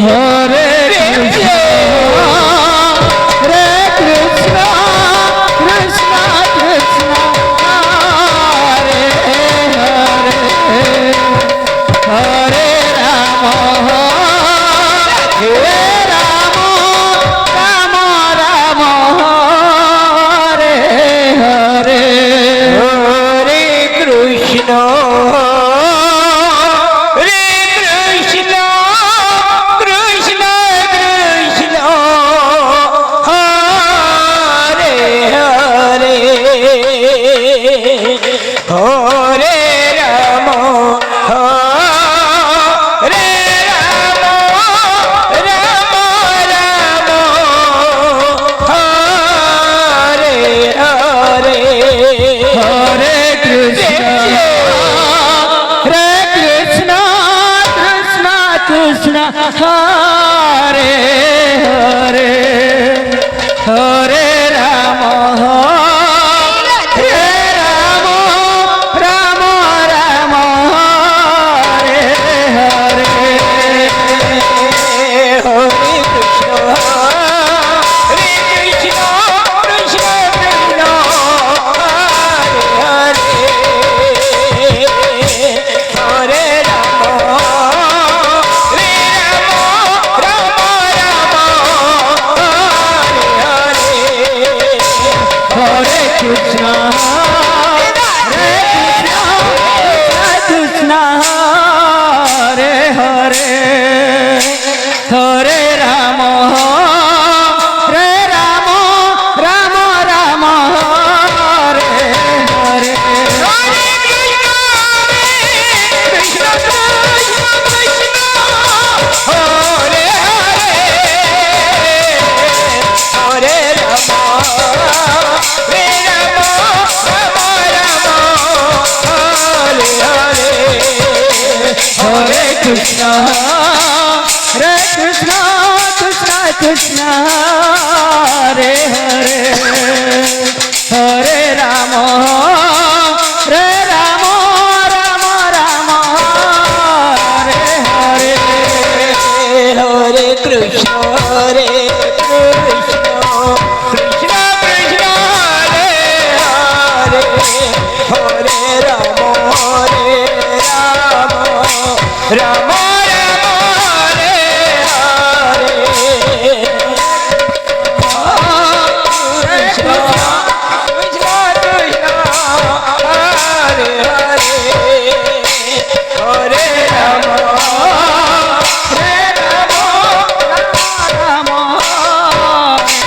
Hare Krishna Hare Krishna Krishna Krishna Hare Hare Hare Ram Hare Ram Ram Ram Hare Hare Hare Krishna Hare Ram Hare Ram Ram Ram Hare Hare Hare Krishna Hare Krishna Krishna Krishna Hare Hare Hare Ram Hare Ram Ram Ram Hare Hare Hare Krishna Hare Krishna Krishna Krishna Hare Hare Ram Hare Ram Ram Ram Hare Hare Krishna Hare Krishna Krishna Hare Hare Hare Ram Hare Ram Ram Ram Hare Hare Krishna Krishna Krishna Hare Hare Ram Hare Ram Ram Ram Hare Hare Krishna Hare Krishna Krishna Krishna Hare Hare Hare Ram Hare Ram Ram Ram Hare Hare Hare Krishna Hare Krishna Krishna Krishna Hare Hare Hare Ram Ram Ram Hare Hare Krishna Krishna Krishna Hare Hare Hare Ram Ram Ram Hare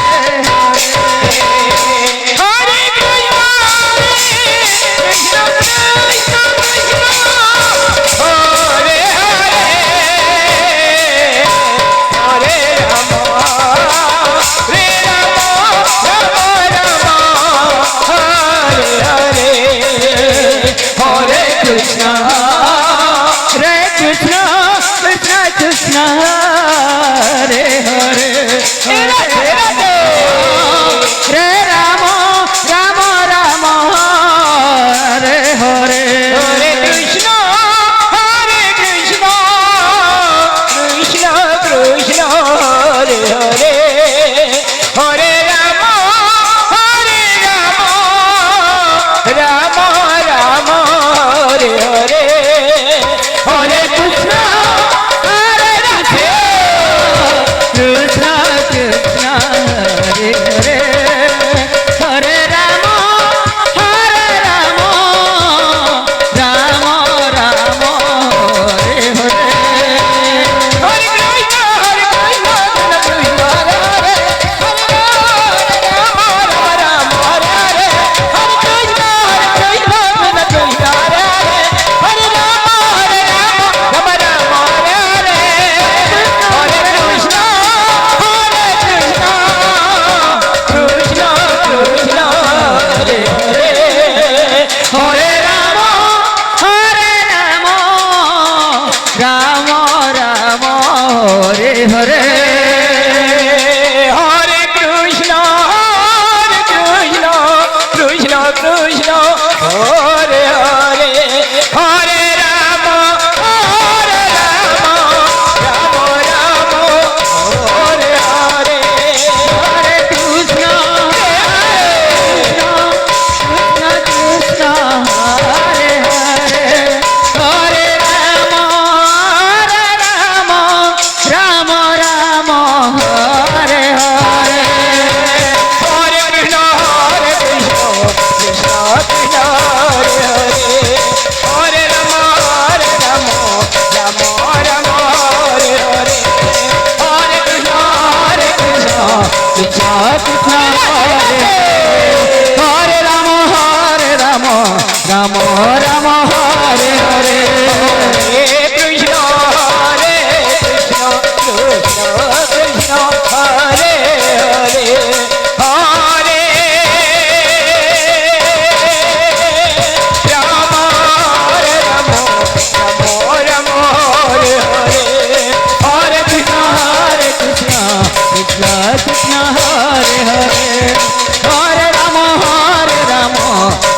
Hare Rama,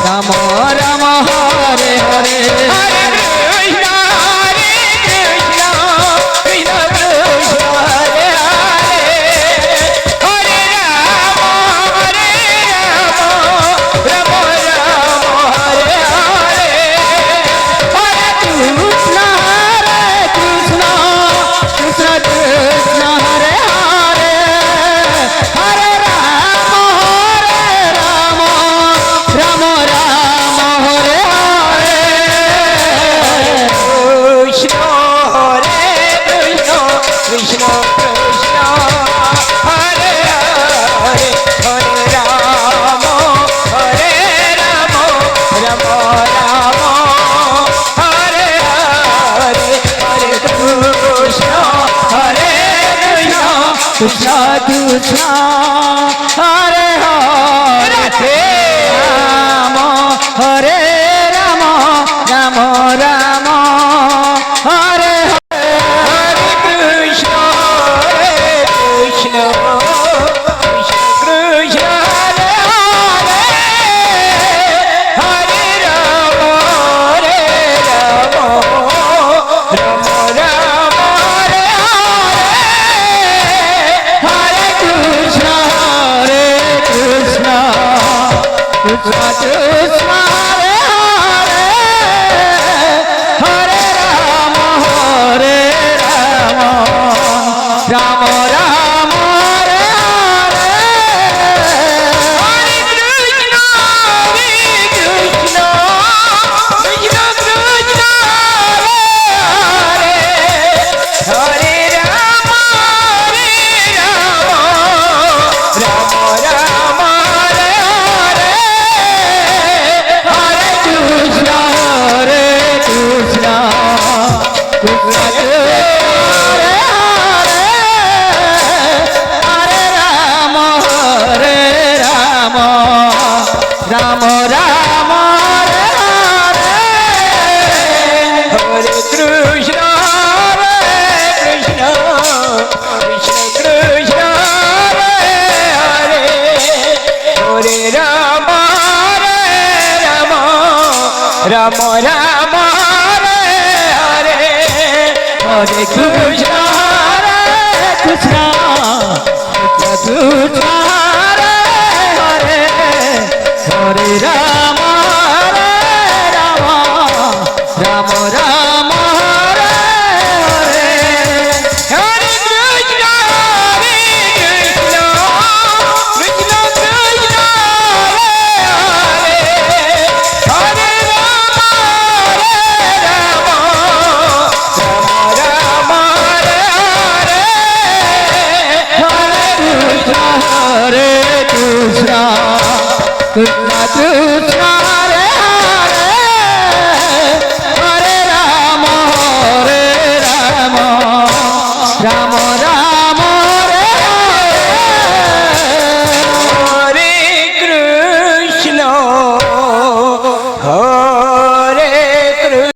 Rama Rama, Hare Hare. Hare Krishna, Krishna Krishna, Hare Hare. Hare Rama, Rama Rama, Hare Hare. Hare Krishna, Hare Krishna, Krishna Krishna, Hare Hare. Hare Rama, Rama Rama, Hare Hare. Krishna, Hare Krishna, Krishna Krishna, Hare Hare. Hare Rama, Rama Rama, Hare Hare. Hare Krishna, Hare Krishna, Krishna Krishna, Hare Hare. Hare Rama, Rama Rama, Hare Hare. Hare Krishna, Krishna Krishna, Hare Hare. Hare Rama, Rama Rama, Hare Hare. Hare Krishna, Hare Krishna, Krishna Krishna, Hare Hare. Hare Rama, Rama Rama, Hare Hare. Hare Krishna, Krishna Krishna, Hare Hare. Hare Rama, Rama Rama, Hare Hare. Hare Krishna, Hare Krishna, Krishna Krishna, Hare Hare. Hare Rama, Rama Rama, Hare Hare. Hare Krishna, Krishna Krishna, Hare Hare. Hare Rama, Rama Rama, Hare Hare. Hare Krishna, Krishna, Krishna, Hare Hare. Hare Rama, Rama Rama, Hare Hare. Hare Krishna, Krishna Krishna, Hare Hare. Hare Rama, Rama Rama, Hare Hare. Hare Krishna, Krishna Krishna,